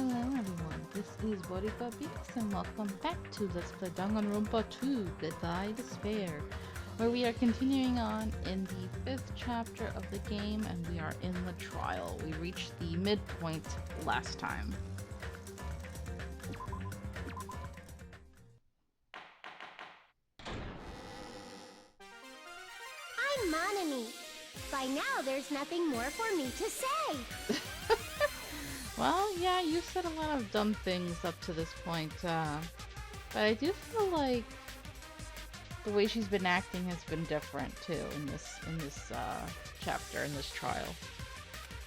Hello everyone, this is Borika Beats and welcome back to Let's Play Danganronpa 2, Goodbye Despair, where we are continuing on in the 5th chapter of the game and we are in the trial. We reached the midpoint last time. I'm Monami. By now there's nothing more for me to say. Well, yeah, you said a lot of dumb things up to this point, but I do feel like the way she's been acting has been different too in this chapter, in this trial.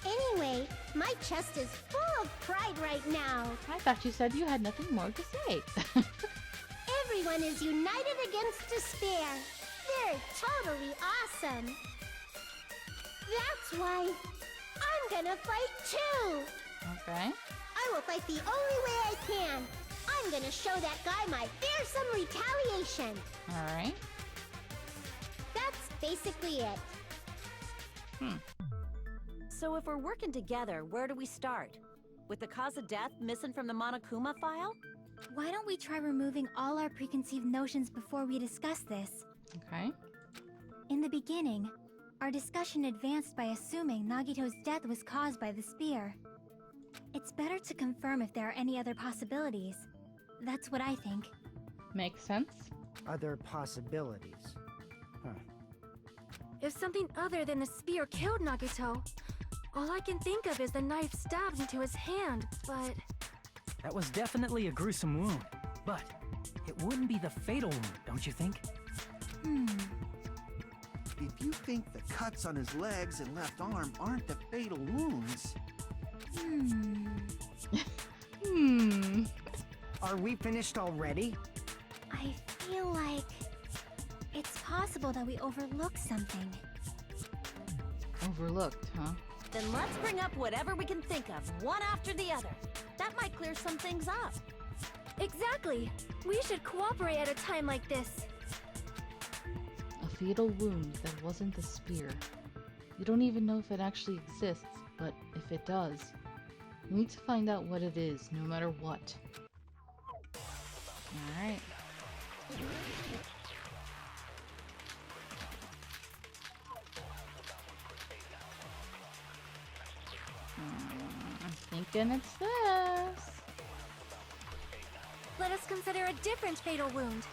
Anyway, my chest is full of pride right now. I thought you said you had nothing more to say. Everyone is united against despair. They're totally awesome. That's why I'm gonna fight too. Okay. I will fight the only way I can. I'm gonna show that guy my fearsome retaliation. Alright. That's basically it. So if we're working together, where do we start? With the cause of death missing from the Monokuma file? Why don't we try removing all our preconceived notions before we discuss this? Okay. In the beginning, our discussion advanced by assuming Nagito's death was caused by the spear. It's better to confirm if there are any other possibilities. That's what I think. Makes sense. Other possibilities. Huh. If something other than the spear killed Nagito, all I can think of is the knife stabbed into his hand, but... That was definitely a gruesome wound, but it wouldn't be the fatal wound, don't you think? If you think the cuts on his legs and left arm aren't the fatal wounds... Are we finished already? I feel like it's possible that we overlooked something. Overlooked, huh? Then let's bring up whatever we can think of, one after the other. That might clear some things up. Exactly! We should cooperate at a time like this. A fatal wound that wasn't the spear. You don't even know if it actually exists, but if it does, we need to find out what it is, no matter what. Alright. I'm thinking it's this. Let us consider a different fatal wound.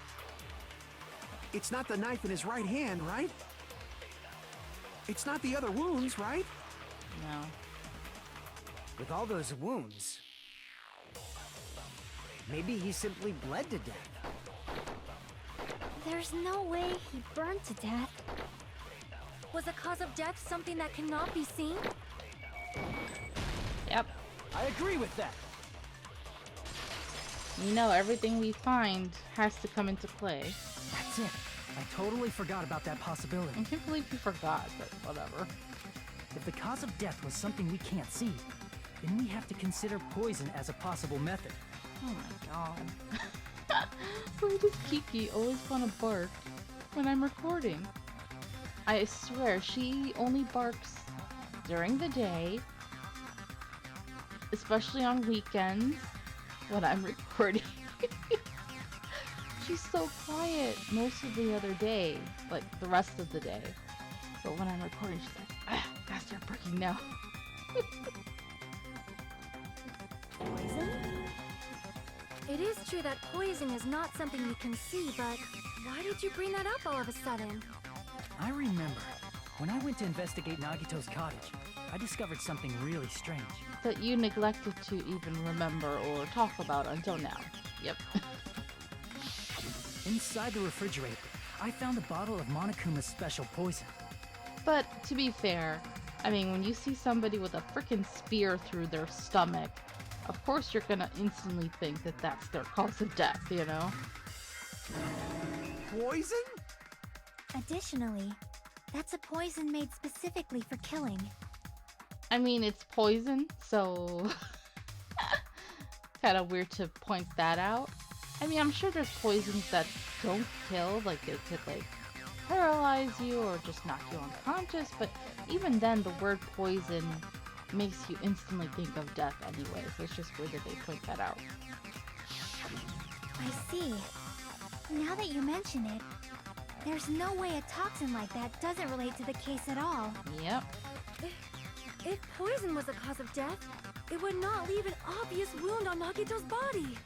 It's not the knife in his right hand, right? It's not the other wounds, right? No. With all those wounds, maybe he simply bled to death. There's no way he burned to death. Was the cause of death something that cannot be seen? Yep. I agree with that. You know, everything we find has to come into play. That's it. I totally forgot about that possibility. I can't believe you forgot, but whatever. If the cause of death was something we can't see, then we have to consider poison as a possible method. Oh my god. Why does Kiki always want to bark when I'm recording? I swear, she only barks during the day, especially on weekends when I'm recording. She's so quiet most of the other day, like the rest of the day. But when I'm recording, she's like, gotta start barking now. Poison? It is true that poison is not something we can see, but why did you bring that up all of a sudden? I remember, when I went to investigate Nagito's cottage, I discovered something really strange. That you neglected to even remember or talk about until now. Yep. Inside the refrigerator, I found a bottle of Monokuma's special poison. But to be fair, I mean, when you see somebody with a frickin' spear through their stomach, of course you're gonna instantly think that that's their cause of death, you know? Poison? Additionally, that's a poison made specifically for killing. I mean, it's poison, so... kinda weird to point that out. I mean, I'm sure there's poisons that don't kill, like it could, like, paralyze you or just knock you unconscious, but even then, the word poison makes you instantly think of death anyway, so it's just weird that they point that out. I see. Now that you mention it, there's no way a toxin like that doesn't relate to the case at all. Yep. If poison was the cause of death, it would not leave an obvious wound on Nagito's body.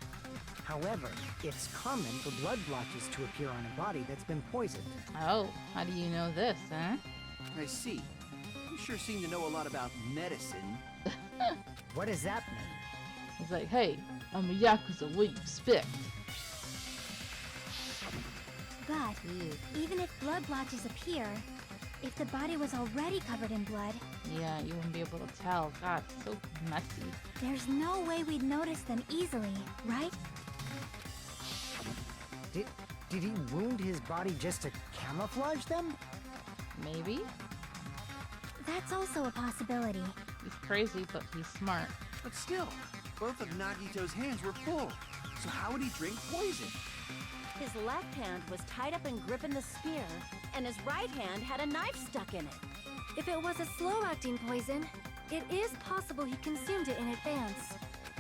However, it's common for blood blotches to appear on a body that's been poisoned. Oh, how do you know this, huh? I see. You sure seem to know a lot about medicine. What does that mean? He's like, hey, I'm a Yakuza, what do you expect? But even if blood blotches appear, if the body was already covered in blood, Yeah, you wouldn't be able to tell. God, it's so messy. there's no way we'd notice them easily, right? Did he wound his body just to camouflage them? Maybe? That's also a possibility. He's crazy, but he's smart. But still, both of Nagito's hands were full. So how would he drink poison? His left hand was tied up and gripping the spear, and his right hand had a knife stuck in it. If it was a slow-acting poison, it is possible he consumed it in advance.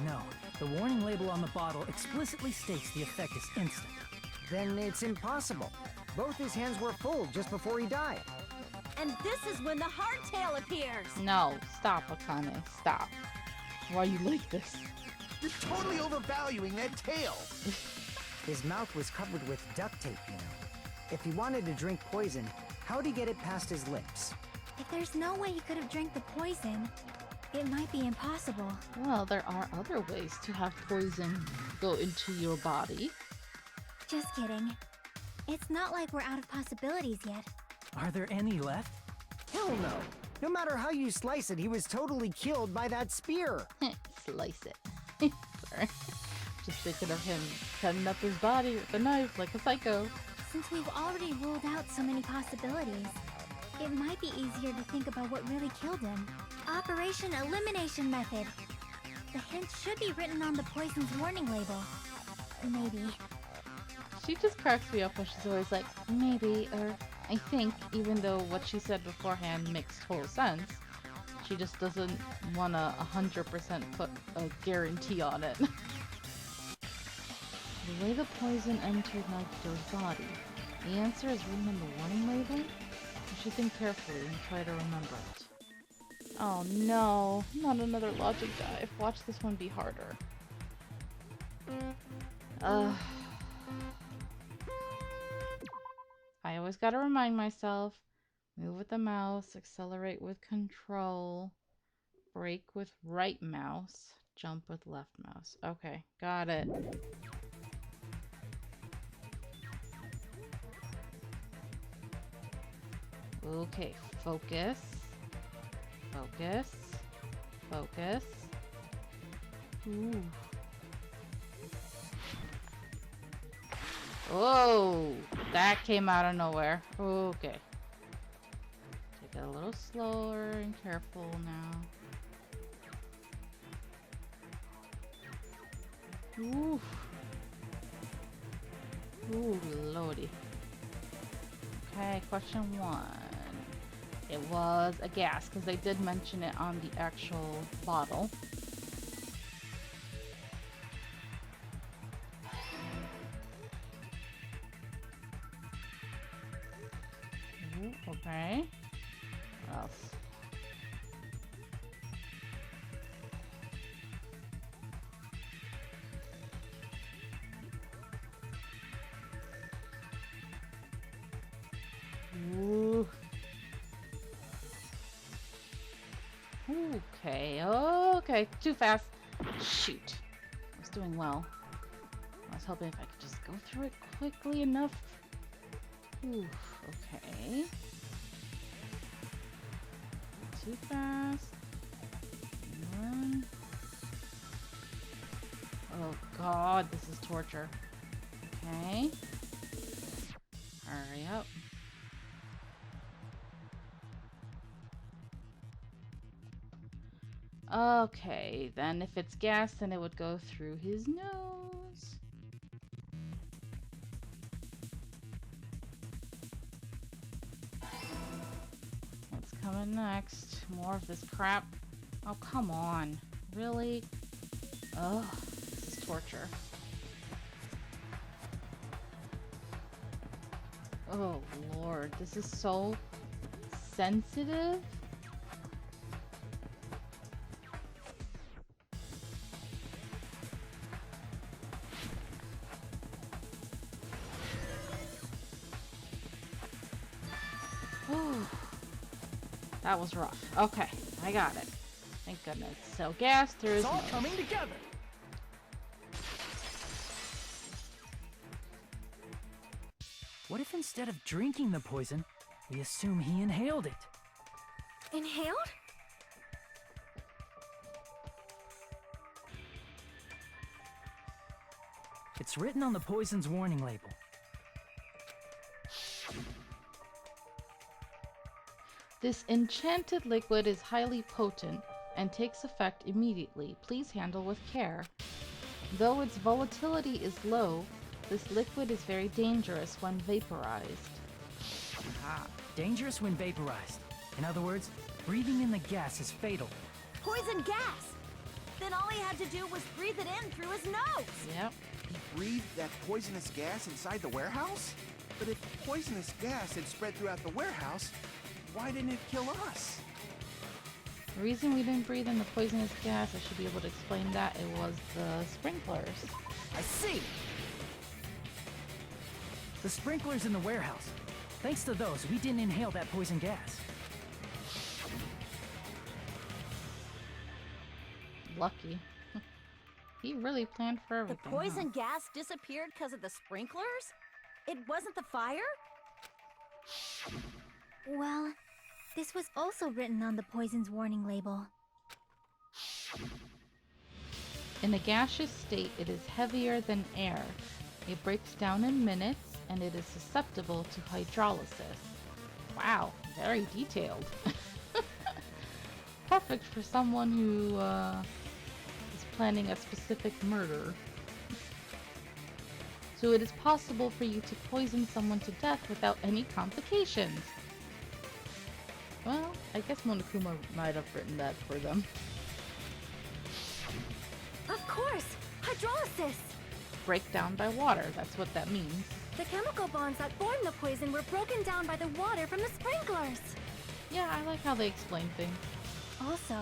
No, the warning label on the bottle explicitly states the effect is instant. Then it's impossible. Both his hands were full just before he died. And this is when the hardtail appears. No, stop, Akane, stop. Why are you like this? You're totally overvaluing that tail. His mouth was covered with duct tape, you know. If he wanted to drink poison, how'd he get it past his lips? If there's no way he could have drank the poison, it might be impossible. Well, there are other ways to have poison go into your body. Just kidding. It's not like we're out of possibilities yet. Are there any left? Hell no. No matter how you slice it, he was totally killed by that spear. Slice it. Sorry. Just thinking of him cutting up his body with a knife like a psycho. Since we've already ruled out so many possibilities, it might be easier to think about what really killed him. Operation Elimination Method. The hint should be written on the poison's warning label. Maybe. She just cracks me up when she's always like, maybe, or I think, even though what she said beforehand makes total sense. She just doesn't want to 100% put a guarantee on it. The way the poison entered Nagito's body. The answer is written on the warning label? You should think carefully and try to remember it. Oh no, not another logic dive. Watch this one be harder. I always gotta remind myself. Move with the mouse, accelerate with control, brake with right mouse, jump with left mouse. Okay, got it. Okay, focus. Focus. Focus. Ooh. Oh, that came out of nowhere. Okay. Take it a little slower and careful now. Ooh. Ooh, lordy. Okay, question 1. It was a gas, because they did mention it on the actual bottle. Ooh, okay. What else? Ooh. Okay, okay, too fast. Shoot. I was doing well. I was hoping if I could just go through it quickly enough. Ooh, okay. Too fast. One. Oh god, this is torture. Okay. Hurry up. Okay, then if it's gas, then it would go through his nose. What's coming next? More of this crap. Oh, come on. Really? Ugh, this is torture. Oh, Lord. This is so sensitive. Ooh. That was rough. Okay, I got it. Thank goodness. So gas through his It's all nose. coming together. What if instead of drinking the poison, we assume he inhaled it? Inhaled? It's written on the poison's warning label. This enchanted liquid is highly potent and takes effect immediately. Please handle with care. Though its volatility is low, this liquid is very dangerous when vaporized. Ah, dangerous when vaporized. In other words, breathing in the gas is fatal. Poison gas! Then all he had to do was breathe it in through his nose! Yep. He breathed that poisonous gas inside the warehouse? But if poisonous gas had spread throughout the warehouse, why didn't it kill us? The reason we didn't breathe in the poisonous gas, I should be able to explain that, it was the sprinklers. I see! The sprinklers in the warehouse. Thanks to those, we didn't inhale that poison gas. Lucky. He really planned for The everything. poison gas disappeared because of the sprinklers? It wasn't the fire? Well, this was also written on the poison's warning label. In a gaseous state, it is heavier than air. It breaks down in minutes, and it is susceptible to hydrolysis. Wow, very detailed. Perfect for someone who is planning a specific murder. So it is possible for you to poison someone to death without any complications. Well, I guess Monokuma might have written that for them. Of course! Hydrolysis! Breakdown by water, that's what that means. The chemical bonds that formed the poison were broken down by the water from the sprinklers! Yeah, I like how they explain things. Also,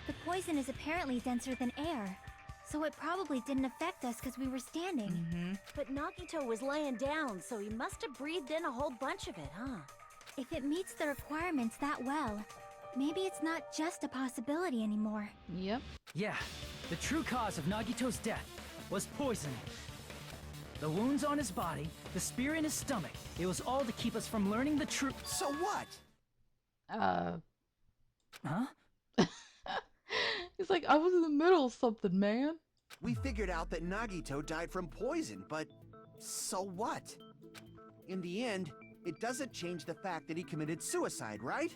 the poison is apparently denser than air, so it probably didn't affect us because we were standing. But Nagito was laying down, so he must have breathed in a whole bunch of it, huh? If it meets the requirements that well, maybe it's not just a possibility anymore. Yep. Yeah, the true cause of Nagito's death was poisoning. The wounds on his body, the spear in his stomach, it was all to keep us from learning the truth. So what? Huh? He's like, I was in the middle of something, man. We figured out that Nagito died from poison, but so what? In the end, it doesn't change the fact that he committed suicide, right?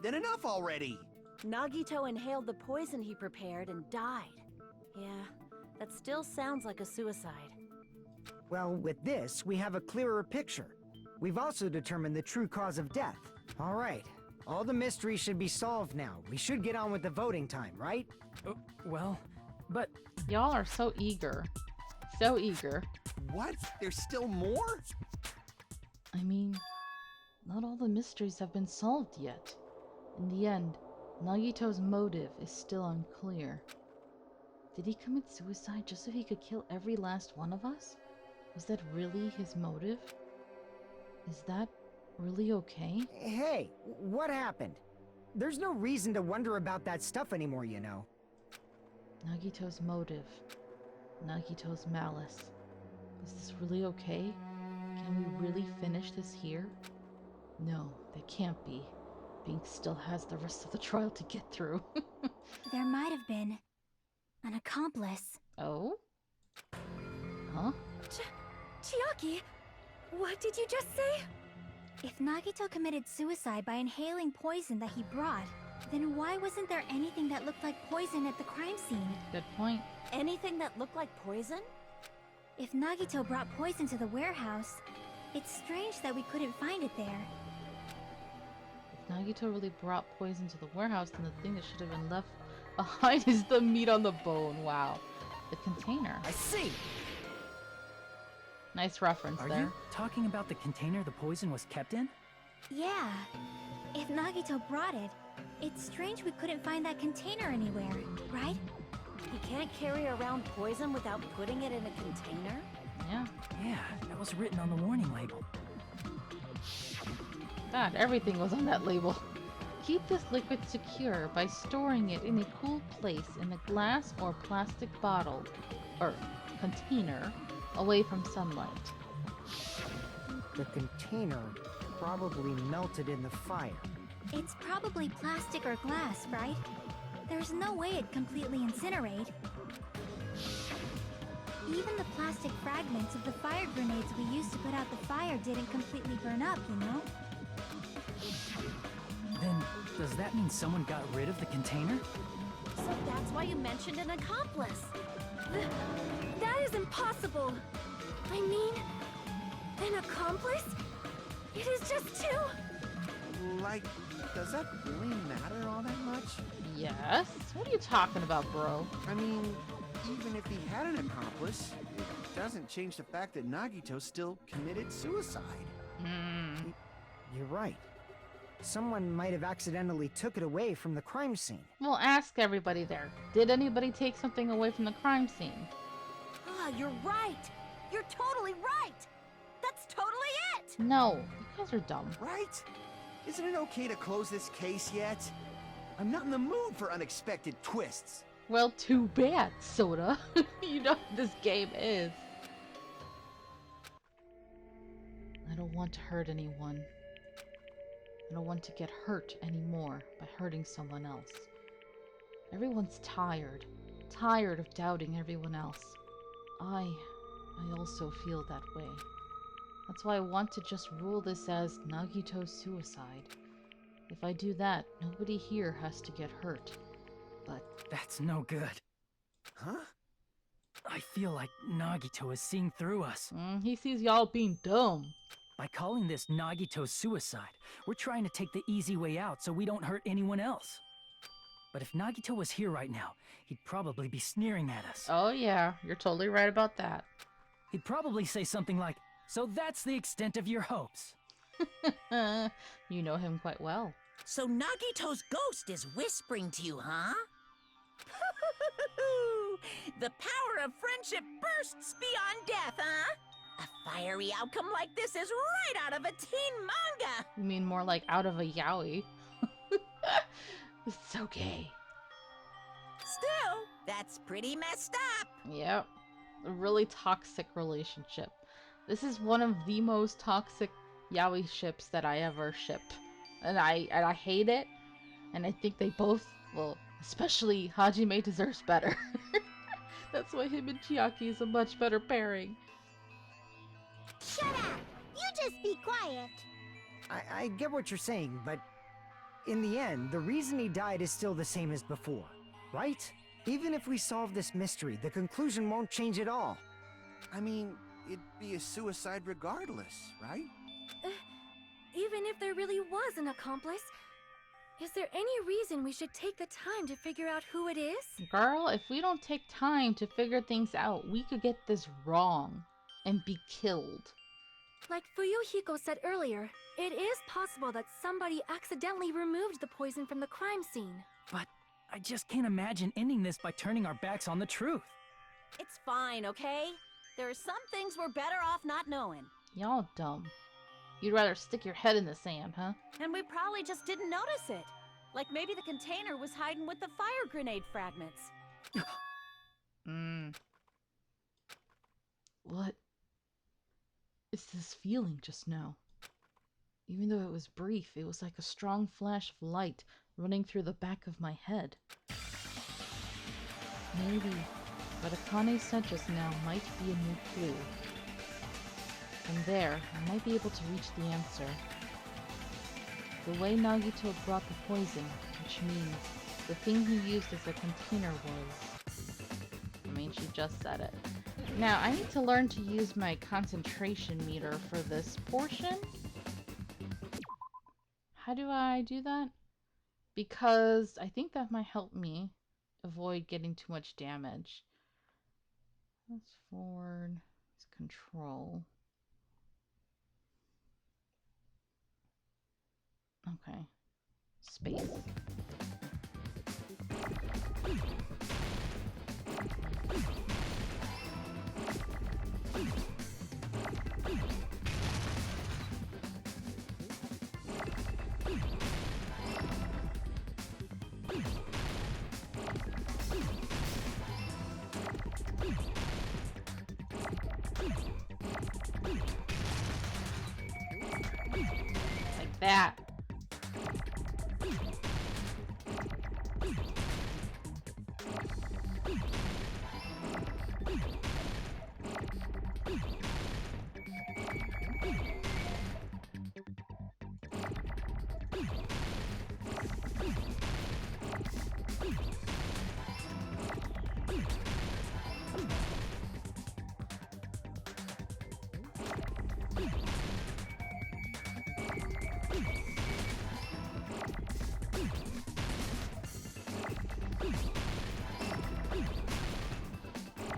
Then enough already! Nagito inhaled the poison he prepared and died. Yeah, that still sounds like a suicide. Well, with this, we have a clearer picture. We've also determined the true cause of death. All right. All the mysteries should be solved now. We should get on with the voting time, right? Well, but Y'all are so eager. So eager. What? There's still more? I mean, not all the mysteries have been solved yet. In the end, Nagito's motive is still unclear. Did he commit suicide just so he could kill every last one of us? Was that really his motive? Is that really okay? Hey, what happened? There's no reason to wonder about that stuff anymore, you know. Nagito's motive. Nagito's malice. Is this really okay? Can we really finish this here? No, that can't be. Bink still has the rest of the trial to get through. There might have been an accomplice. Oh? Huh? Chiaki, what did you just say? If Nagito committed suicide by inhaling poison that he brought, then why wasn't there anything that looked like poison at the crime scene? Good point. Anything that looked like poison? If Nagito brought poison to the warehouse, it's strange that we couldn't find it there. If Nagito really brought poison to the warehouse, then the thing that should have been left Behind is the meat on the bone. Wow. The container. I see! Nice reference Are there. you talking about the container the poison was kept in? Yeah. If Nagito brought it, it's strange we couldn't find that container anywhere, right? He can't carry around poison without putting it in a container? Yeah. Yeah, that was written on the warning label. God, everything was on that label. Keep this liquid secure by storing it in a cool place in a glass or plastic bottle or container away from sunlight. The container probably melted in the fire. It's probably plastic or glass, right? There's no way it'd completely incinerate. Even the plastic fragments of the fire grenades we used to put out the fire didn't completely burn up, you know? Then, does that mean someone got rid of the container? So that's why you mentioned an accomplice. That is impossible! I mean, an accomplice? It is just two? Like, does that really matter all that much? Yes? What are you talking about, bro? I mean, even if he had an accomplice, it doesn't change the fact that Nagito still committed suicide. You're right. Someone might have accidentally took it away from the crime scene. Well, ask everybody there. Did anybody take something away from the crime scene? Ah, you're right! You're totally right! That's totally it! No, you guys are dumb. Right? Isn't it okay to close this case yet? I'm not in the mood for unexpected twists. Well, too bad, Soda. You know what this game is. I don't want to hurt anyone. I don't want to get hurt anymore by hurting someone else. Everyone's tired. Tired of doubting everyone else. I also feel that way. That's why I want to just rule this as Nagito's suicide. If I do that, nobody here has to get hurt. But That's no good. Huh? I feel like Nagito is seeing through us. he sees y'all being dumb. By calling this Nagito's suicide, we're trying to take the easy way out so we don't hurt anyone else. But if Nagito was here right now, he'd probably be sneering at us. Oh yeah, you're totally right about that. He'd probably say something like, "So that's the extent of your hopes." You know him quite well. So Nagito's ghost is whispering to you, huh? The power of friendship bursts beyond death, huh? A fiery outcome like this is right out of a teen manga! You mean more like out of a yaoi. It's so gay. Still, that's pretty messed up. Yep. A really toxic relationship. This is one of the most toxic yaoi ships that I ever ship. And I hate it. And I think they both, well, especially Hajime deserves better. That's why him and Chiaki is a much better pairing. Shut up! You just be quiet. I get what you're saying, but in the end, the reason he died is still the same as before, right? Even if we solve this mystery, the conclusion won't change at all. I mean, it'd be a suicide regardless, right? Even if there really was an accomplice, is there any reason we should take the time to figure out who it is? Girl, if we don't take time to figure things out, we could get this wrong and be killed. Like Fuyuhiko said earlier, it is possible that somebody accidentally removed the poison from the crime scene. But I just can't imagine ending this by turning our backs on the truth. It's fine, okay? There are some things we're better off not knowing. Y'all dumb. You'd rather stick your head in the sand, huh? And we probably just didn't notice it. Like maybe the container was hiding with the fire grenade fragments. What is this feeling just now? Even though it was brief, it was like a strong flash of light running through the back of my head. Maybe what Akane said just now might be a new clue. From there, I might be able to reach the answer. The way Nagito brought the poison, which means the thing he used as a container was... I mean, she just said it. Now, I need to learn to use my concentration meter for this portion. How do I do that? Because I think that might help me avoid getting too much damage. That's forward. It's control. Okay. Space. Like that.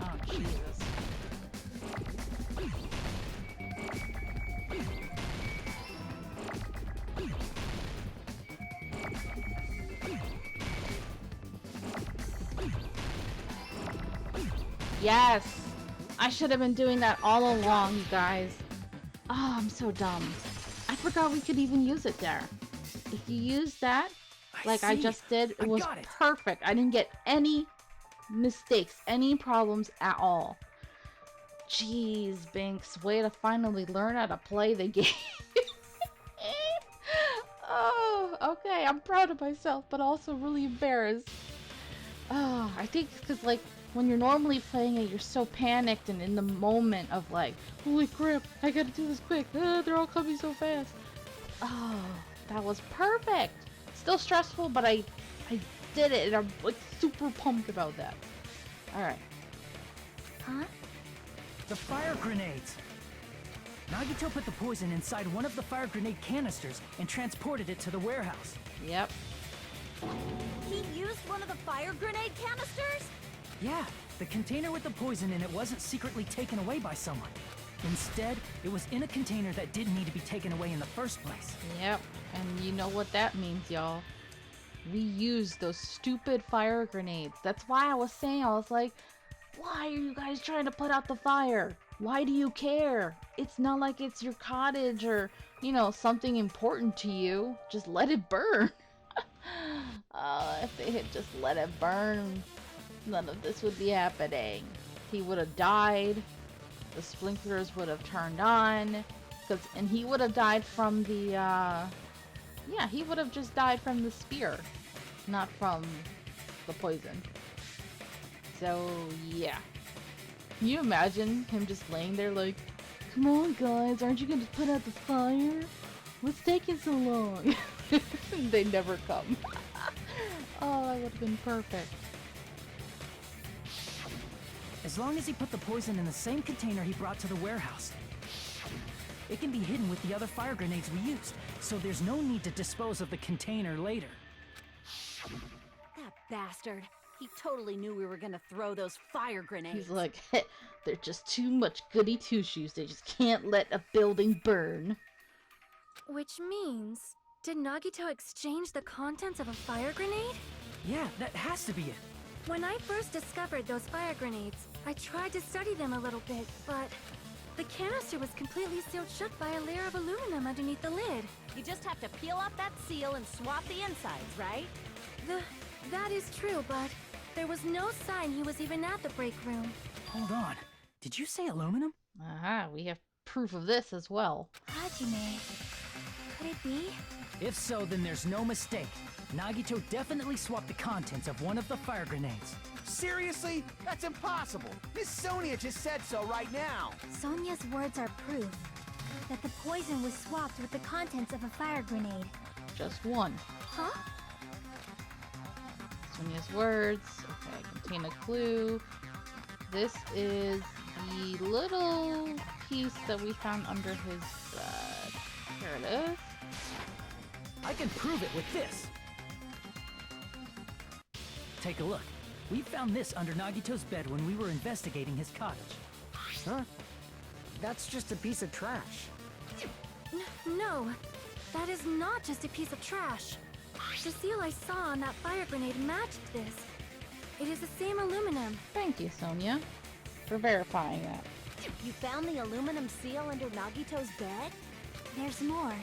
Oh, Jesus. Yes! I should have been doing that all along, you guys. Oh, I'm so dumb. I forgot we could even use it there. If you use that, like I just did, it was perfect. I didn't get any mistakes, any problems at all. Jeez, Binks, way to finally learn how to play the game. Oh, okay, I'm proud of myself, but also really embarrassed. Oh, I think because, like, when you're normally playing it, you're so panicked and in the moment of, like, holy crap, I gotta do this quick. They're all coming so fast. Oh, that was perfect. Still stressful, but I did it, and I'm, like, super pumped about that. Alright. Huh? The fire grenades! Nagito put the poison inside one of the fire grenade canisters and transported it to the warehouse. Yep. He used one of the fire grenade canisters? Yeah, the container with the poison in it wasn't secretly taken away by someone. Instead, it was in a container that didn't need to be taken away in the first place. Yep, and you know what that means, y'all. We used those stupid fire grenades. That's why I was saying, I was like, why are you guys trying to put out the fire? Why do you care? It's not like it's your cottage or, you know, something important to you. Just let it burn. If they had just let it burn, none of this would be happening. He would have died. The sprinklers would have turned on. And he would have died from the, yeah, he would have just died from the spear. Not from the poison. So, yeah. Can you imagine him just laying there like, come on guys, aren't you gonna put out the fire? What's taking so long? They never come. Oh, that would have been perfect. As long as he put the poison in the same container he brought to the warehouse. It can be hidden with the other fire grenades we used, so there's no need to dispose of the container later. That bastard. He totally knew we were gonna throw those fire grenades. He's like, they're just too much goody two-shoes. They just can't let a building burn. Which means, did Nagito exchange the contents of a fire grenade? Yeah, that has to be it. When I first discovered those fire grenades, I tried to study them a little bit, but the canister was completely sealed shut by a layer of aluminum underneath the lid. You just have to peel off that seal and swap the insides, right? That is true, but there was no sign he was even at the break room. Hold on. Did you say aluminum? Aha, we have proof of this as well. Hajime. Could it be? If so, then there's no mistake. Nagito definitely swapped the contents of one of the fire grenades. Seriously? That's impossible. Miss Sonia just said so right now. Sonia's words are proof that the poison was swapped with the contents of a fire grenade. Just one. Huh? Sonia's words. Okay, contain a clue. This is the little piece that we found under his bed. Here it is. I can prove it with this. Take a look. We found this under Nagito's bed when we were investigating his cottage. Huh? That's just a piece of trash. No, that is not just a piece of trash. The seal I saw on that fire grenade matched this. It is the same aluminum. Thank you, Sonia, for verifying that. You found the aluminum seal under Nagito's bed? There's more.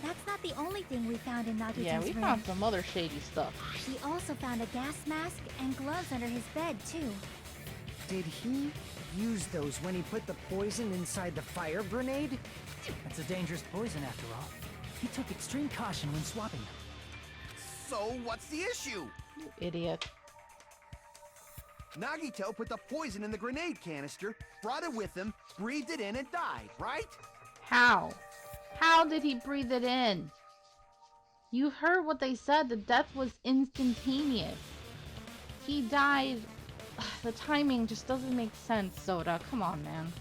That's not the only thing we found in Nagito's Yeah, we room. found some other shady stuff. We also found a gas mask and gloves under his bed, too. Did he use those when he put the poison inside the fire grenade? That's a dangerous poison after all. He took extreme caution when swapping them. So what's the issue? You idiot. Nagito put the poison in the grenade canister, brought it with him, breathed it in, and died, right? How? How did he breathe it in? You heard what they said. The death was instantaneous. He died. The timing just doesn't make sense, Soda. Come on, man.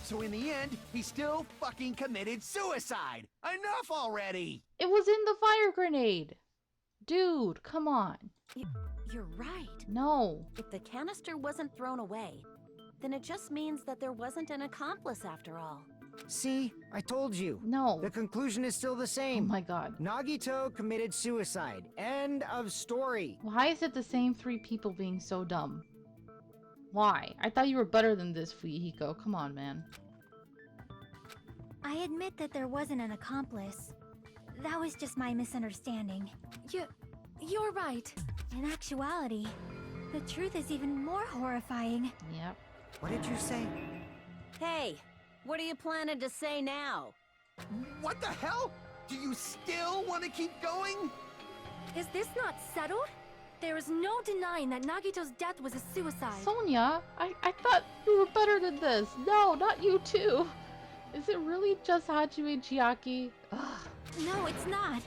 So in the end, he still fucking committed suicide! Enough already! It was in the fire grenade. Dude, come on. You're right. No. If the canister wasn't thrown away, then it just means that there wasn't an accomplice after all. See? I told you. No. The conclusion is still the Oh same. my god. Nagito committed suicide. End of story. Why is it the same three people being so dumb? Why? I thought you were better than this, Fuyuhiko. Come on, man. I admit that there wasn't an accomplice. That was just my misunderstanding. You're right. In actuality, the truth is even more horrifying. Yep. What did you say? Hey, what are you planning to say now? What the hell? Do you still want to keep going? Is this not settled? There is no denying that Nagito's death was a suicide. Sonia, I thought you were better than this. No, not you too. Is it really just Hajime Chiaki? Ugh. No, it's not.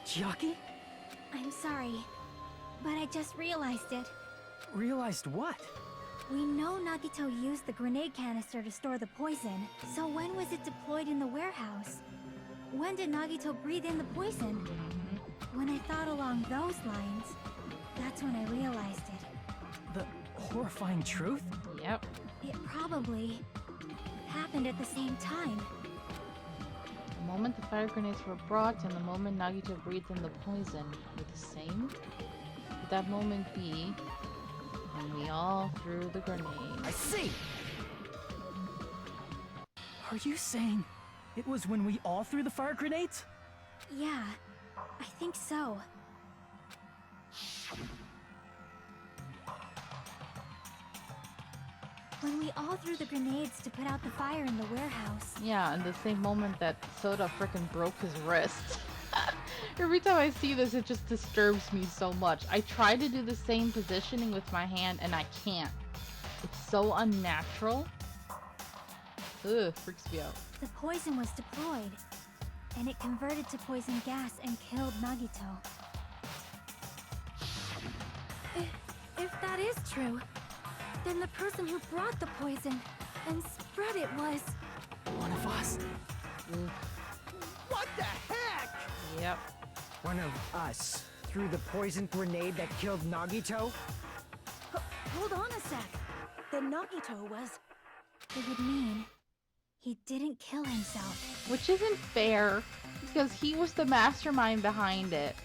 Chiaki? I'm sorry, but I just realized it. Realized what? We know Nagito used the grenade canister to store the poison, so when was it deployed in the warehouse? When did Nagito breathe in the poison? When I thought along those lines, that's when I realized it. The horrifying truth? Yep. It probably happened at the same time. The moment the fire grenades were brought and the moment Nagito breathed in the poison were the same? Could that moment be when we all threw the grenade? I see! Are you saying it was when we all threw the fire grenades? Yeah, I think so. When we all threw the grenades to put out the fire in the warehouse. Yeah, in the same moment that Soda frickin' broke his wrist. Every time I see this, it just disturbs me so much. I try to do the same positioning with my hand and I can't. It's so unnatural. Ugh, freaks me out. The poison was deployed, and it converted to poison gas and killed Nagito. If that is true, then the person who brought the poison and spread it was... One of us? What the heck? Yep. One of us threw the poison grenade that killed Nagito? Hold on a sec. Then Nagito was... It would mean he didn't kill himself. Which isn't fair, because he was the mastermind behind it.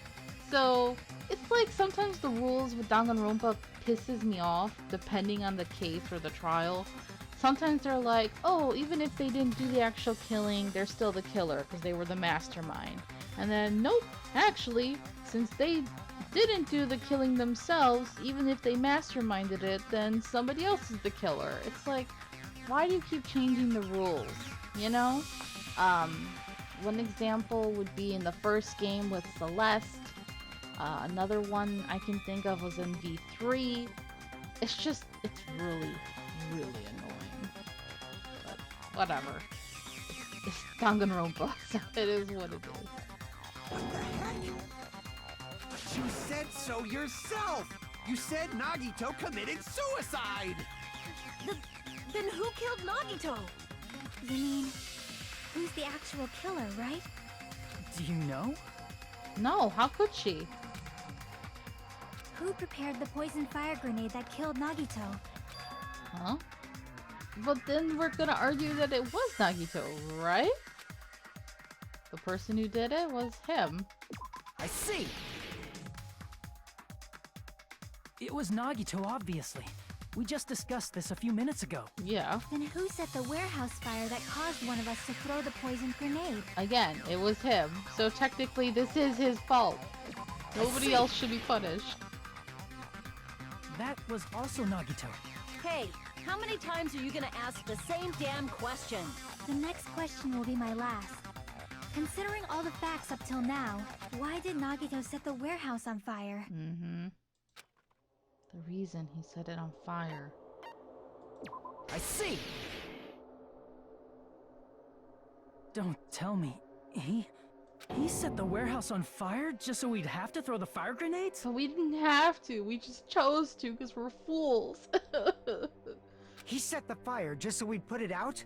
So, it's like sometimes the rules with Danganronpa pisses me off, depending on the case or the trial. Sometimes they're like, oh, even if they didn't do the actual killing, they're still the killer, because they were the mastermind. And then, nope, actually, since they didn't do the killing themselves, even if they masterminded it, then somebody else is the killer. It's like, why do you keep changing the rules, you know? One example would be in the first game with Celeste. Another one I can think of was in V3. It's really, really annoying. But whatever. It's Danganronpa, so it is what it is. What the heck? But you said so yourself! You said Nagito committed suicide! Then who killed Nagito? You mean, who's the actual killer, right? Do you know? No, how could she? Who prepared the poison fire grenade that killed Nagito? Huh? But then we're gonna argue that it was Nagito, right? The person who did it was him. I see! It was Nagito, obviously. We just discussed this a few minutes ago. Yeah. Then who set the warehouse fire that caused one of us to throw the poisoned grenade? Again, it was him. So technically this is his fault. Nobody else should be punished. That was also Nagito. Hey, how many times are you gonna ask the same damn question? The next question will be my last. Considering all the facts up till now, why did Nagito set the warehouse on fire? Mm-hmm. The reason he set it on fire. I see! Don't tell me. He set the warehouse on fire just so we'd have to throw the fire grenades? So we didn't have to. We just chose to because we're fools. He set the fire just so we'd put it out?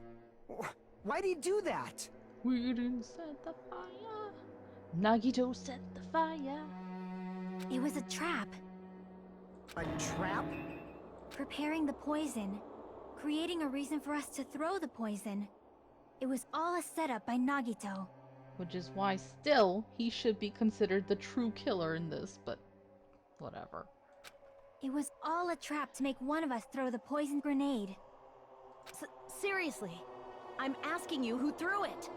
Why'd he do that? We didn't set the fire. Nagito set the fire. It was a trap. A trap? Preparing the poison. Creating a reason for us to throw the poison. It was all a setup by Nagito. Which is why still he should be considered the true killer in this, but whatever. It was all a trap to make one of us throw the poison grenade. Seriously, I'm asking you who threw it.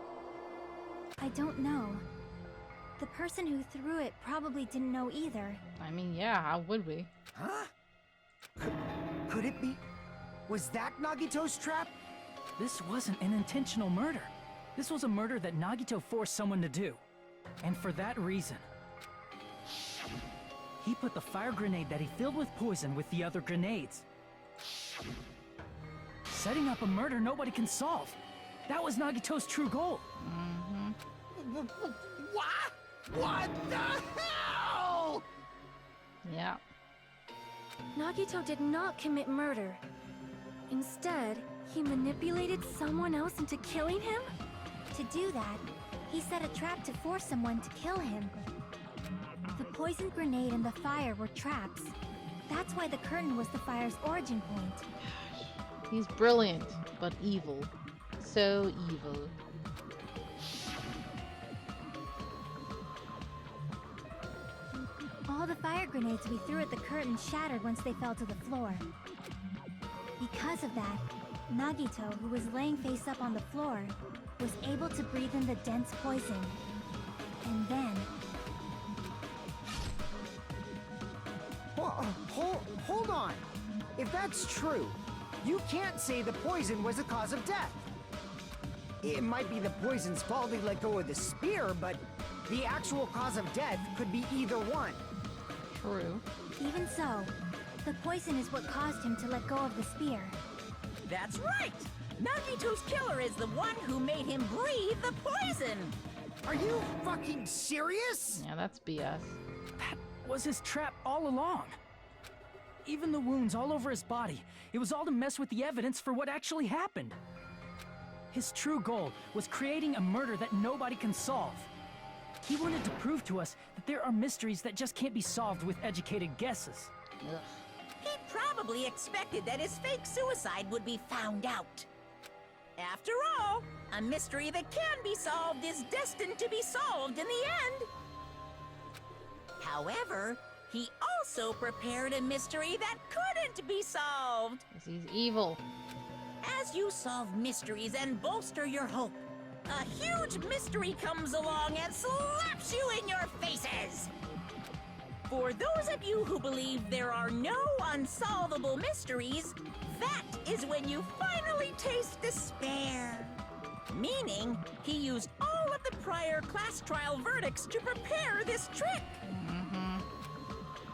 I don't know. The person who threw it probably didn't know either. I mean, yeah, how would we? Huh? Could it be? Was that Nagito's trap? This wasn't an intentional murder. This was a murder that Nagito forced someone to do. And for that reason, he put the fire grenade that he filled with poison with the other grenades. Setting up a murder nobody can solve. That was Nagito's true goal. Mm-hmm. What? What the hell? Yeah. Nagito did not commit murder. Instead, he manipulated someone else into killing him? To do that, he set a trap to force someone to kill him. The poison grenade and the fire were traps. That's why the curtain was the fire's origin point. He's brilliant, but evil. So evil. All the fire grenades we threw at the curtain shattered once they fell to the floor. Because of that, Nagito, who was laying face up on the floor, was able to breathe in the dense poison. And then... Hold on! If that's true, you can't say the poison was the cause of death. It might be the poison's fault he let go of the spear, but the actual cause of death could be either one. True. Even so, the poison is what caused him to let go of the spear. That's right! Nagito's killer is the one who made him breathe the poison! Are you fucking serious? Yeah, that's BS. That was his trap all along. Even the wounds all over his body, it was all to mess with the evidence for what actually happened. His true goal was creating a murder that nobody can solve. He wanted to prove to us that there are mysteries that just can't be solved with educated guesses. Ugh. He probably expected that his fake suicide would be found out. After all, a mystery that can be solved is destined to be solved in the end. However, he also prepared a mystery that couldn't be solved. 'Cause he's evil. As you solve mysteries and bolster your hope, a huge mystery comes along and slaps you in your faces. For those of you who believe there are no unsolvable mysteries, that is when you finally taste despair. Meaning, he used all of the prior class trial verdicts to prepare this trick.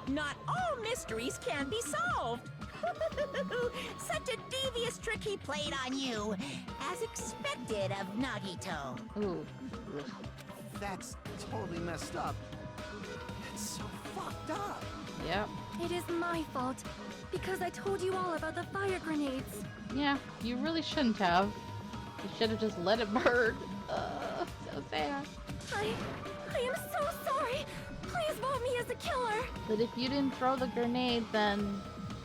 Not all mysteries can be solved. Such a devious trick he played on you, as expected of Nagito. Ooh. Ugh. That's totally messed up. That's so fucked up. Yep. It is my fault, because I told you all about the fire grenades. Yeah, you really shouldn't have. You should have just let it burn. So sad. I am so sorry. Please vote me as the killer! But if you didn't throw the grenade, then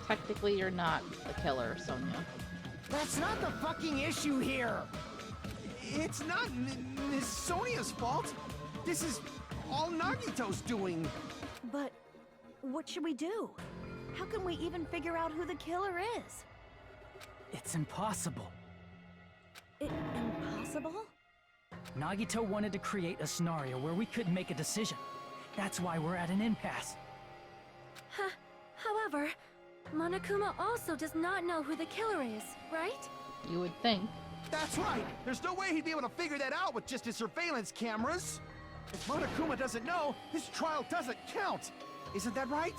technically you're not the killer, Sonia. That's not the fucking issue here! It's not Miss Sonia's fault. This is all Nagito's doing. But what should we do? How can we even figure out who the killer is? It's impossible. Impossible? Nagito wanted to create a scenario where we couldn't make a decision. That's why we're at an impasse. However, Monokuma also does not know who the killer is, right? You would think. That's right. There's no way he'd be able to figure that out with just his surveillance cameras. If Monokuma doesn't know, his trial doesn't count. Isn't that right?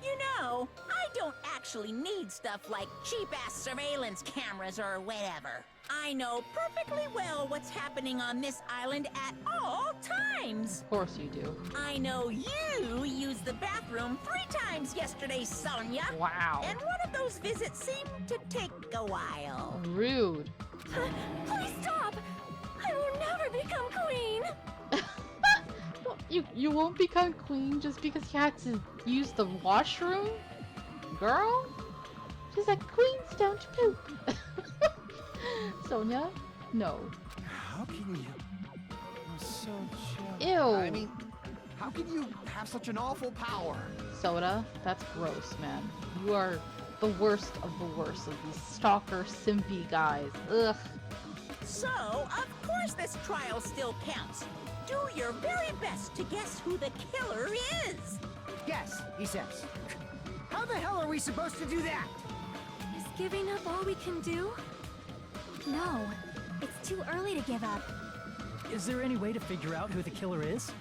You know, I don't actually need stuff like cheap-ass surveillance cameras or whatever. I know perfectly well what's happening on this island at all times. Of course you do. I know you used the bathroom 3 times yesterday, Sonia. Wow. And one of those visits seemed to take a while. Rude. Please stop! I will never become queen! You won't become queen just because you had to use the washroom? Girl? She's like, queens don't poop. Sonia? No. How can you? You're so jealous. Ew. I mean, how can you have such an awful power? Soda, that's gross, man. You are the worst of the worst of these stalker, simpy guys. Ugh. So, of course this trial still counts. Do your very best to guess who the killer is. Guess, he says. How the hell are we supposed to do that? Is giving up all we can do? No, it's too early to give up. Is there any way to figure out who the killer is?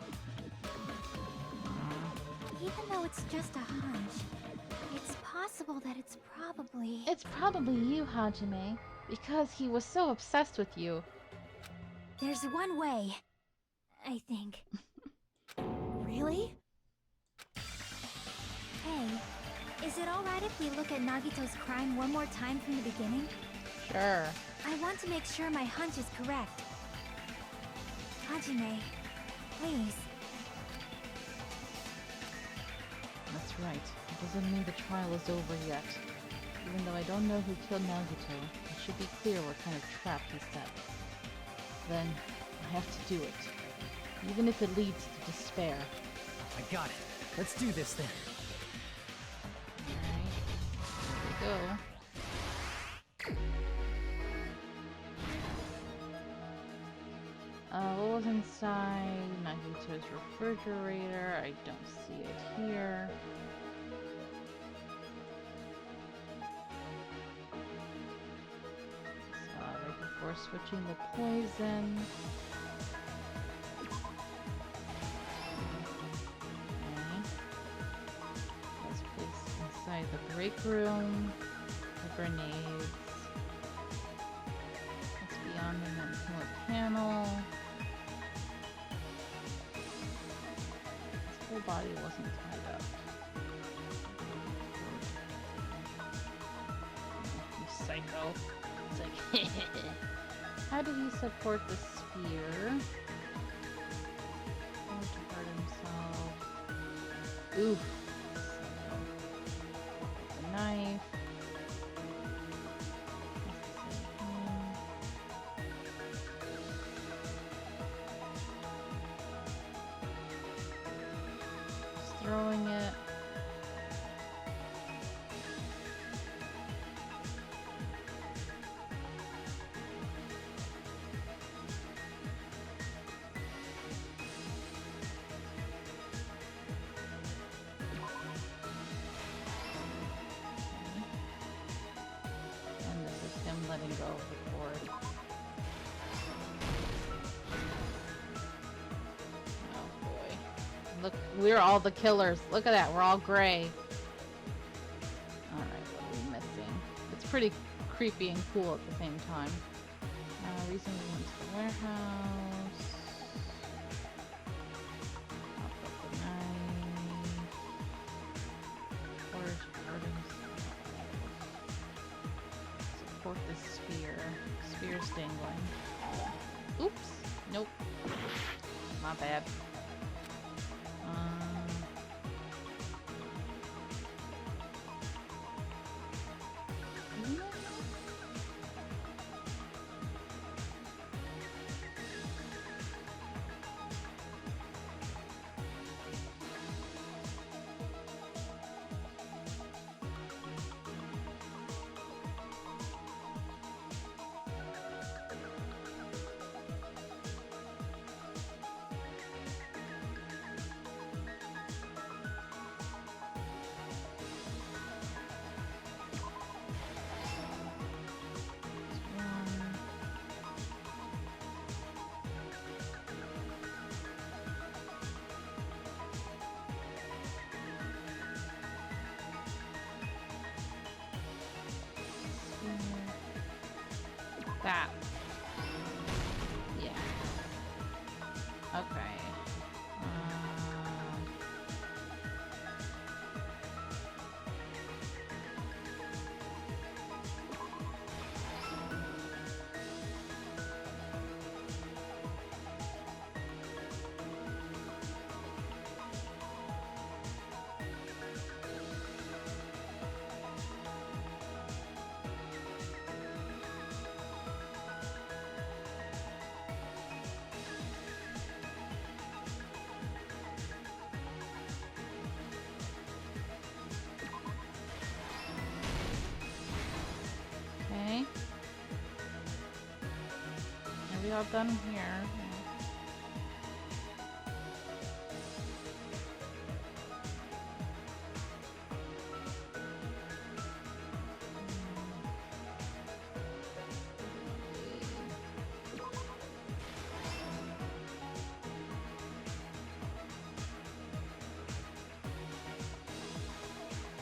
Even though it's just a hunch, it's possible that it's probably... It's probably you, Hajime, because he was so obsessed with you. There's one way, I think. Really? Hey, is it alright if we look at Nagito's crime one more time from the beginning? Sure. I want to make sure my hunch is correct. Hajime, please. That's right. It doesn't mean the trial is over yet. Even though I don't know who killed Nagito, it should be clear what kind of trap he set. Then, I have to do it. Even if it leads to despair. I got it. Let's do this then. Alright. Here we go. What was inside Nagito's refrigerator? I don't see it here. Right before switching the poison. Okay. Let's place inside the break room the grenades. It's beyond the network panel. His whole body wasn't tied up. You psycho. It's like, how did he support the spear? How to hurt himself? Oof. The knife. Just throwing it. And this is him letting go of the cord. Oh boy. Look, we're all the killers. Look at that, we're all gray. Alright, what are we missing? It's pretty creepy and cool at the same time. Reason we went to the warehouse. Up the knife. Forge gardens. Support the spear. Spear's dangling. Oops. Nope. My bad. isn't it? That. Yeah. Okay. Okay. Are we all done here?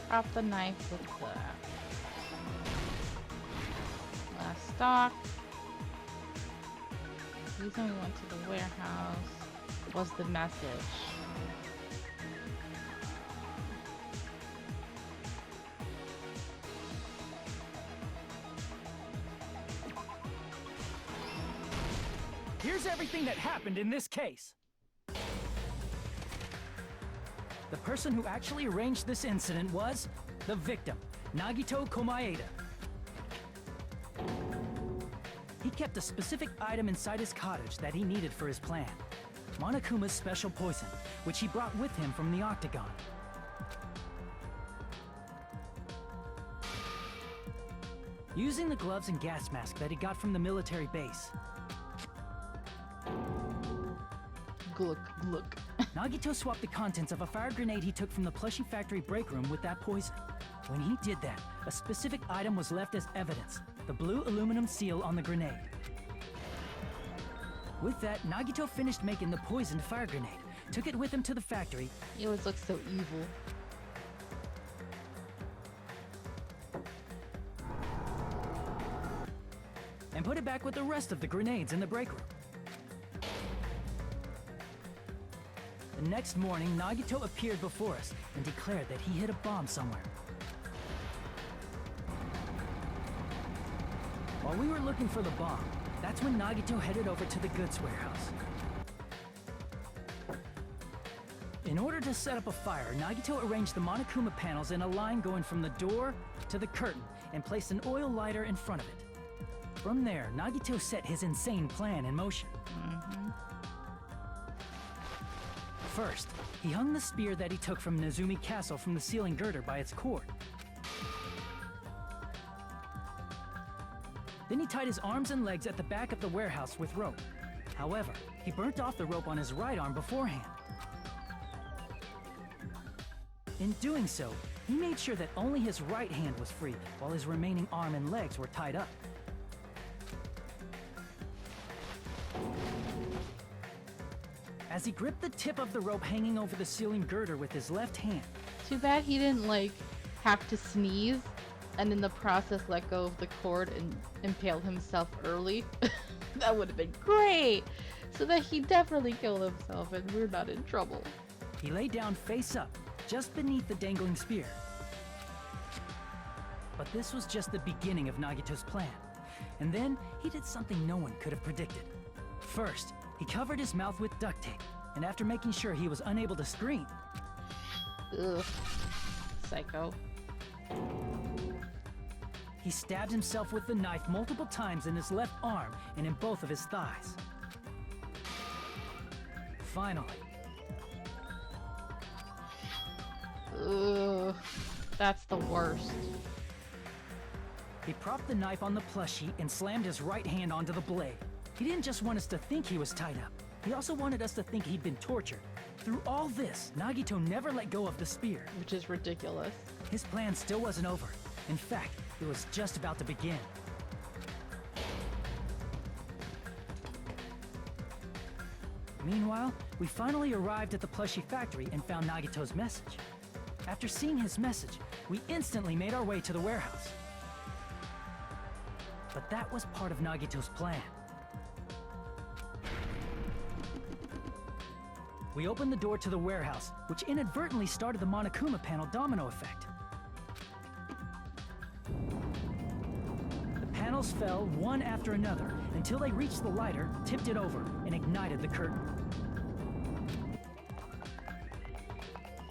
Drop the knife with the last stock. The reason we went to the warehouse was the message. Here's everything that happened in this case. The person who actually arranged this incident was the victim, Nagito Komaeda. He kept a specific item inside his cottage that he needed for his plan. Monokuma's special poison, which he brought with him from the Octagon. Using the gloves and gas mask that he got from the military base, Gluck, gluck. Nagito swapped the contents of a fire grenade he took from the plushie factory break room with that poison. When he did that, a specific item was left as evidence, the blue aluminum seal on the grenade. With that, Nagito finished making the poisoned fire grenade, took it with him to the factory. He always looks so evil. And put it back with the rest of the grenades in the break room. The next morning, Nagito appeared before us and declared that he hid a bomb somewhere. While we were looking for the bomb, that's when Nagito headed over to the goods warehouse. In order to set up a fire, Nagito arranged the Monokuma panels in a line going from the door to the curtain and placed an oil lighter in front of it. From there, Nagito set his insane plan in motion. First, he hung the spear that he took from Nezumi Castle from the ceiling girder by its cord. Then he tied his arms and legs at the back of the warehouse with rope. However, he burnt off the rope on his right arm beforehand. In doing so, he made sure that only his right hand was free, while his remaining arm and legs were tied up. As he gripped the tip of the rope hanging over the ceiling girder with his left hand. Too bad he didn't like have to sneeze and in the process let go of the cord and impale himself early. That would have been great, so that he definitely killed himself and we're not in trouble. He lay down face up, just beneath the dangling spear. But this was just the beginning of Nagito's plan. And then he did something no one could have predicted. First, he covered his mouth with duct tape, and after making sure he was unable to scream, Ugh. Psycho. he stabbed himself with the knife multiple times in his left arm and in both of his thighs. Finally, Ugh, that's the worst. he propped the knife on the plushie and slammed his right hand onto the blade. He didn't just want us to think he was tied up. He also wanted us to think he'd been tortured. Through all this, Nagito never let go of the spear. Which is ridiculous. His plan still wasn't over. In fact, it was just about to begin. Meanwhile, we finally arrived at the plushie factory and found Nagito's message. After seeing his message, we instantly made our way to the warehouse. But that was part of Nagito's plan. We opened the door to the warehouse, which inadvertently started the Monokuma panel domino effect. The panels fell one after another until they reached the lighter, tipped it over, and ignited the curtain.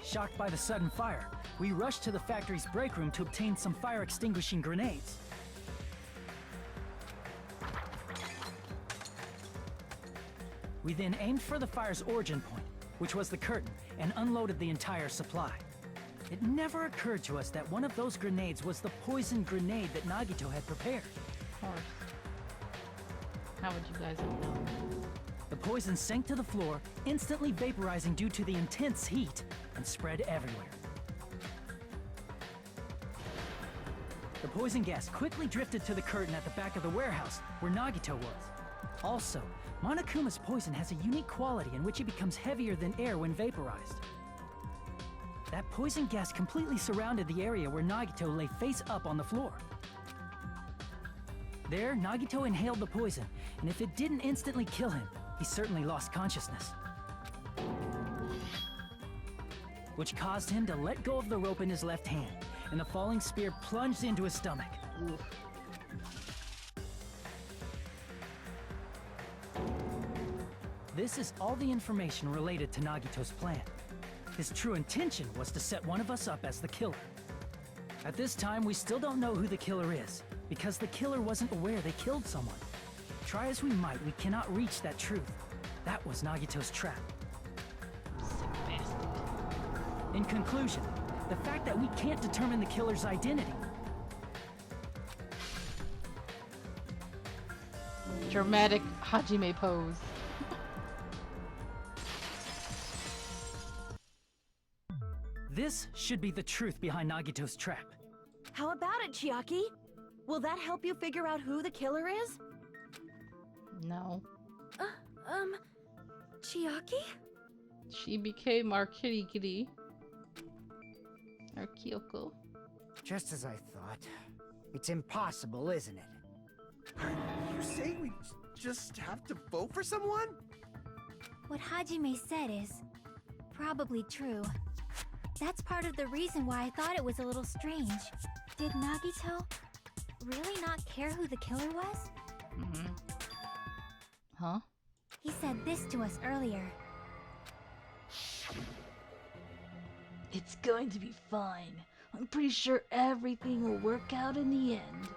Shocked by the sudden fire, we rushed to the factory's break room to obtain some fire-extinguishing grenades. We then aimed for the fire's origin point, which was the curtain, and unloaded the entire supply. It never occurred to us that one of those grenades was the poison grenade that Nagito had prepared. Of course. How would you guys have known? The poison sank to the floor, instantly vaporizing due to the intense heat, and spread everywhere. The poison gas quickly drifted to the curtain at the back of the warehouse, where Nagito was. Also, Monokuma's poison has a unique quality in which it becomes heavier than air when vaporized. That poison gas completely surrounded the area where Nagito lay face up on the floor. There, Nagito inhaled the poison, and if it didn't instantly kill him, he certainly lost consciousness. Which caused him to let go of the rope in his left hand, and the falling spear plunged into his stomach. Oof. This is all the information related to Nagito's plan. His true intention was to set one of us up as the killer. At this time, we still don't know who the killer is, because the killer wasn't aware they killed someone. Try as we might, we cannot reach that truth. That was Nagito's trap. Sick bastard. In conclusion, the fact that we can't determine the killer's identity. Dramatic Hajime pose. This should be the truth behind Nagito's trap. How about it, Chiaki? Will that help you figure out who the killer is? No. Chiaki? She became our kitty kitty. Our Kyoko. Just as I thought. It's impossible, isn't it? You say we just have to vote for someone? What Hajime said is probably true. That's part of the reason why I thought it was a little strange. Did Nagito really not care who the killer was? Mm-hmm. Huh? He said this to us earlier. It's going to be fine. I'm pretty sure everything will work out in the end.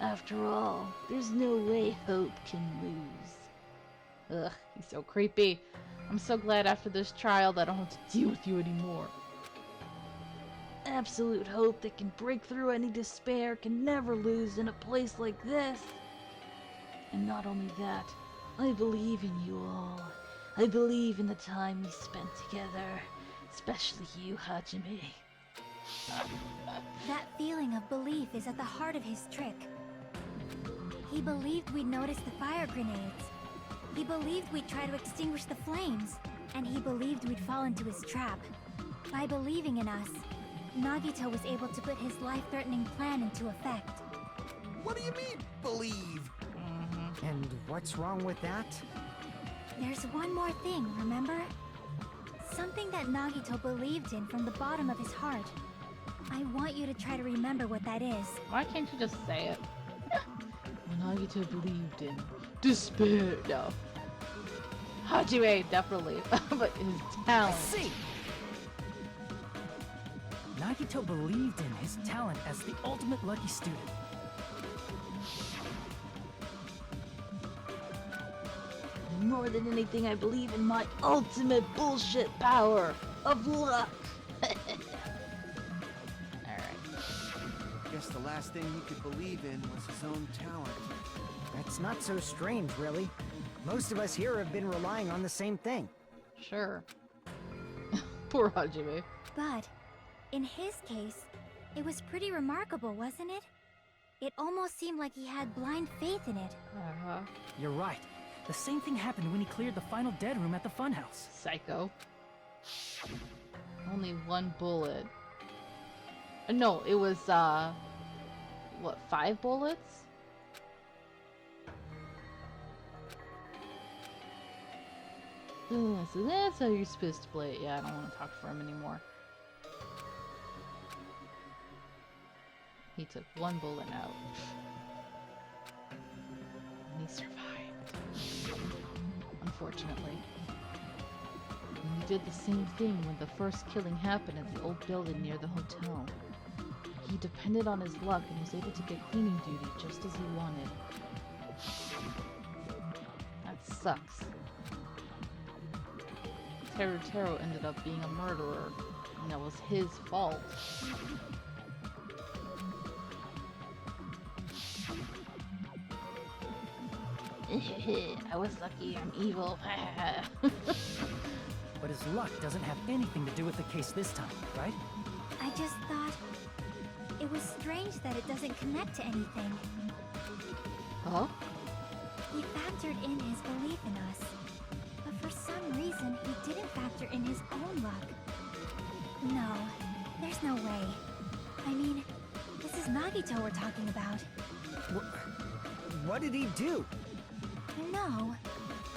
After all, there's no way Hope can lose. Ugh, he's so creepy. I'm so glad after this trial that I don't have to deal with you anymore. Absolute hope that can break through any despair can never lose in a place like this. And not only that, I believe in you all. I believe in the time we spent together. Especially you, Hajime. That feeling of belief is at the heart of his trick. He believed we'd notice the fire grenades. He believed we'd try to extinguish the flames. And he believed we'd fall into his trap. By believing in us, Nagito was able to put his life-threatening plan into effect. What do you mean, believe? And what's wrong with that? There's one more thing, remember? Something that Nagito believed in from the bottom of his heart. I want you to try to remember what that is. Why can't you just say it? Nagito believed in despair. No. Hajime, definitely. But his talent. See! Nagito believed in his talent as the ultimate lucky student. more than anything, I believe in my ultimate bullshit power of luck. Alright. Guess the last thing he could believe in was his own talent. That's not so strange, really. Most of us here have been relying on the same thing. Sure. Poor Hajime. But, in his case, it was pretty remarkable, wasn't it? It almost seemed like he had blind faith in it. Uh-huh. You're right. The same thing happened when he cleared the final dead room at the funhouse. Psycho. Only one bullet. No, it was, what, 5 bullets? So that's how you're supposed to play it. Yeah, I don't want to talk for him anymore. He took 1 bullet out. And he survived. Unfortunately. And he did the same thing when the first killing happened at the old building near the hotel. He depended on his luck and was able to get cleaning duty just as he wanted. That sucks. Taro ended up being a murderer, and that was his fault. I was lucky, I'm evil. But his luck doesn't have anything to do with the case this time, right? I just thought it was strange that it doesn't connect to anything. Huh? He factored in his belief in us, but for some reason he didn't factor in his own luck. No, there's no way. I mean, this is Nagito we're talking about. What did he do? No,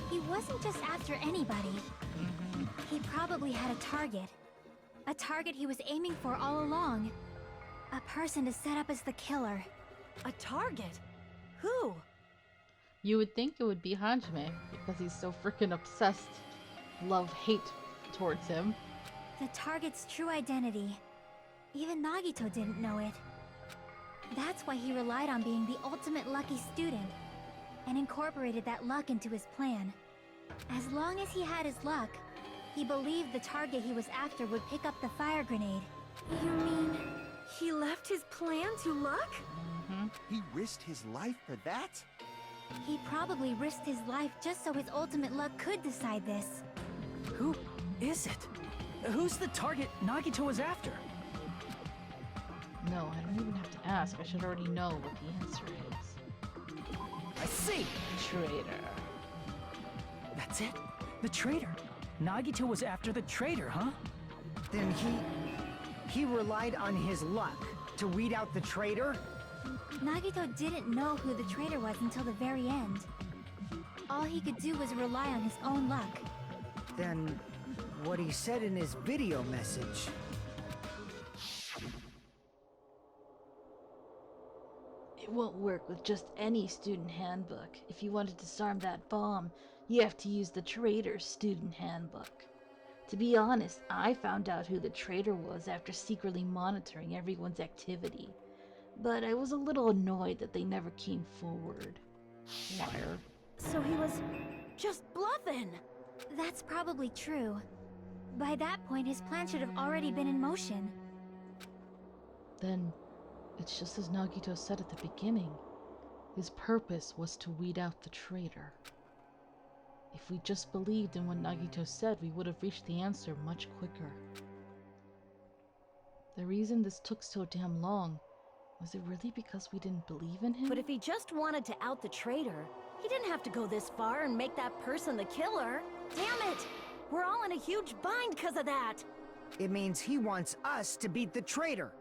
he wasn't just after anybody. He probably had a target. A target he was aiming for all along. A person to set up as the killer. A target? Who? You would think it would be Hajime, because he's so freaking obsessed. Love-hate towards him. The target's true identity. Even Nagito didn't know it. That's why he relied on being the ultimate lucky student, and incorporated that luck into his plan. As long as he had his luck, he believed the target he was after would pick up the fire grenade. You mean he left his plan to luck? He risked his life for that? He probably risked his life just so his ultimate luck could decide this. Who is it? Who's the target Nagito was after? No, I don't even have to ask. I should already know what the answer is. I see! Traitor. That's it? The traitor. Nagito was after the traitor, huh? Then he relied on his luck to weed out the traitor? Nagito didn't know who the traitor was until the very end. All he could do was rely on his own luck. Then what he said in his video message. It won't work with just any student handbook. If you wanted to disarm that bomb, you have to use the traitor's student handbook. To be honest, I found out who the traitor was after secretly monitoring everyone's activity. But I was a little annoyed that they never came forward. Liar. So he was just bluffing. That's probably true. By that point, his plan should have already been in motion. Then, it's just as Nagito said at the beginning. His purpose was to weed out the traitor. If we just believed in what Nagito said, we would have reached the answer much quicker. The reason this took so damn long, was it really because we didn't believe in him? But if he just wanted to out the traitor, he didn't have to go this far and make that person the killer. Damn it! We're all in a huge bind because of that! It means he wants us to beat the traitor.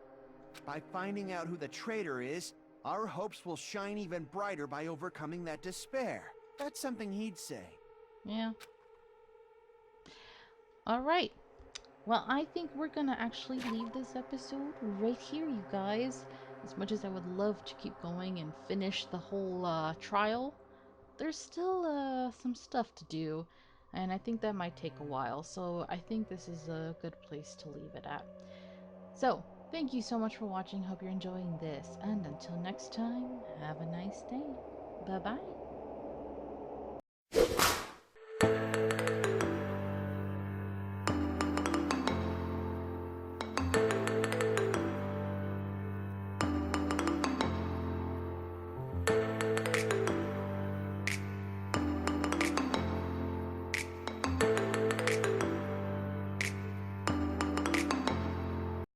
By finding out who the traitor is, our hopes will shine even brighter by overcoming that despair. That's something he'd say. Yeah. Alright. Well, I think we're gonna actually leave this episode right here, you guys. As much as I would love to keep going and finish the whole trial, there's still some stuff to do, and I think that might take a while, so I think this is a good place to leave it at. So, thank you so much for watching, hope you're enjoying this, and until next time, have a nice day. Bye-bye.